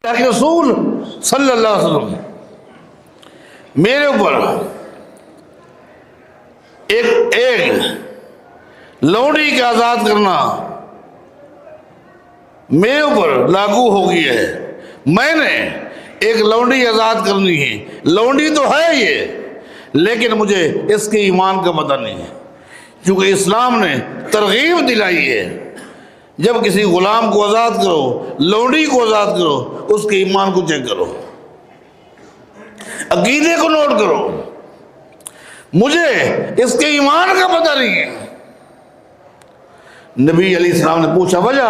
رسول صلی اللہ علیہ وسلم میرے اوپر ایک لونڈی کا آزاد کرنا میرے اوپر لاگو ہو گیا ہے. میں نے ایک لونڈی آزاد کرنی ہے. لونڈی تو ہے یہ، لیکن مجھے اس کے ایمان کا پتہ نہیں ہے، کیونکہ اسلام نے ترغیب دلائی ہے جب کسی غلام کو آزاد کرو، لونڈی کو آزاد کرو، اس کے ایمان کو چیک کرو، عقیدے کو نوٹ کرو. مجھے اس کے ایمان کا پتہ نہیں ہے. نبی علیہ السلام نے پوچھا وجہ؟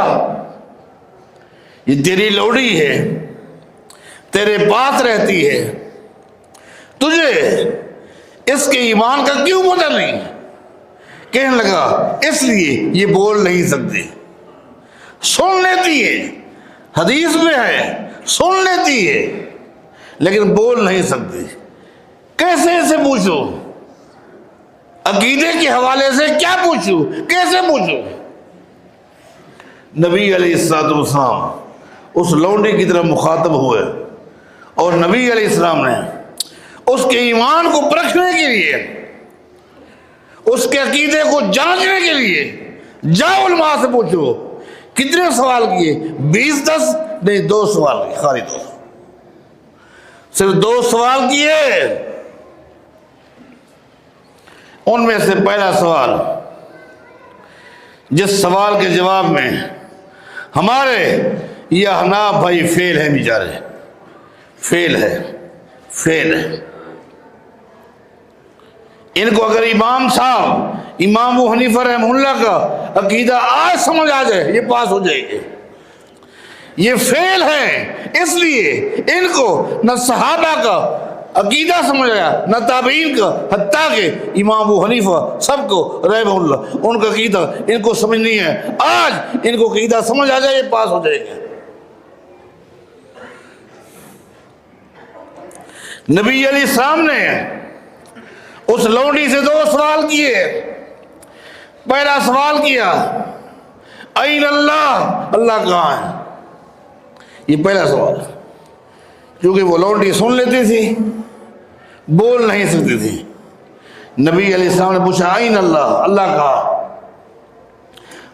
یہ تیری لونڈی ہے، تیرے پاس رہتی ہے، تجھے اس کے ایمان کا کیوں پتہ نہیں؟ کہنے لگا اس لیے یہ بول نہیں سکتی. سن لیتی ہے، حدیث میں ہے سن لیتی ہے، لیکن بول نہیں سکتی. کیسے اسے پوچھو؟ عقیدے کے حوالے سے کیا پوچھوں، کیسے پوچھوں؟ نبی علیہ السلام اس لونڈی کی طرف مخاطب ہوئے اور نبی علیہ السلام نے اس کے ایمان کو پرکھنے کے لیے، اس کے عقیدے کو جانچنے کے لیے جاؤ علماء سے پوچھو. کتنے سوال کیے؟ 20 نہیں 2 سوال کیے، خالی 2، صرف 2 سوال کیے. ان میں سے پہلا سوال، جس سوال کے جواب میں ہمارے یہ احناف بھائی فیل ہیں، بیچارے فیل ہے. ان کو اگر امام صاحب امام ابو حنیفہ رحمہ اللہ کا عقیدہ آج سمجھ آ جائے، یہ پاس ہو جائے گے. یہ فیل ہیں، اس لیے ان کو نہ صحابہ کا عقیدہ سمجھ آیا نہ تابعین کا، حتیٰ کہ امام ابو حنیفہ سب کو رحمہ اللہ ان کا عقیدہ ان کو سمجھ نہیں ہے. آج ان کو عقیدہ سمجھ آ جائے، یہ پاس ہو جائے گا. نبی علیہ السلام نے اس لونڈی سے 2 سوال کیے. پہلا سوال کیا این اللہ، اللہ کہاں ہے؟ یہ پہلا سوال، کیونکہ وہ لونڈی سن لیتی تھی، بول نہیں سکتی تھی. نبی علیہ السلام نے پوچھا این اللہ، اللہ کہاں؟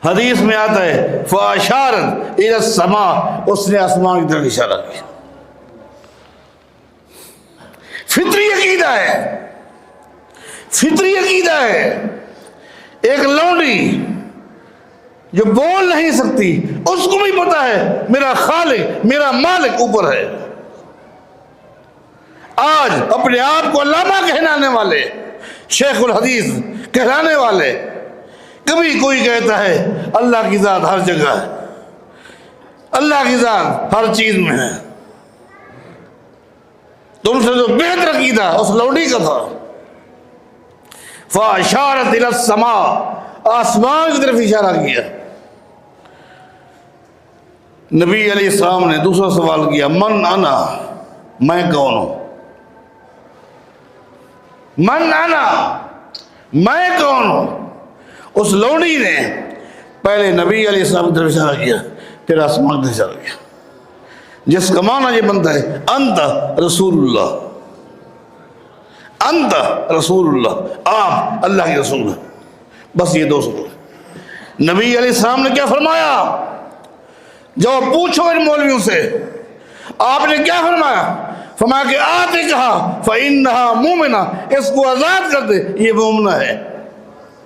حدیث میں آتا ہے فاشارت الی السماء، اس نے آسمان کی طرف اشارہ کیا. فطری عقیدہ ہے، فطری عقیدہ ہے. ایک لونڈی جو بول نہیں سکتی، اس کو بھی پتا ہے میرا خالق میرا مالک اوپر ہے. آج اپنے آپ کو علامہ کہلانے والے، شیخ الحدیث کہلانے والے، کبھی کوئی کہتا ہے اللہ کی ذات ہر جگہ ہے، اللہ کی ذات ہر چیز میں ہے. تم سے جو بہتر عقیدہ اس لونڈی کا تھا. فاشارت الی السماء، آسمان کی طرف اشارہ کیا. نبی علیہ السلام نے دوسرا سوال کیا من انا، میں کون ہوں؟ من انا، میں کون ہوں؟ اس لونڈی نے پہلے نبی علیہ السلام کی طرف اشارہ کیا، پھر آسمان کی طرف اشارہ کیا، جس کا معنی یہ بنتا ہے انت رسول اللہ، انت رسول اللہ، آپ اللہ کے رسول ہیں. بس یہ 2 سوال. نبی علیہ السلام نے کیا فرمایا؟ جب پوچھو ان مولویوں سے، آپ نے کیا فرمایا؟ فرمایا کہ آتے کہا فإنہا مومنہ، اس کو آزاد کر دے، یہ مومنہ ہے.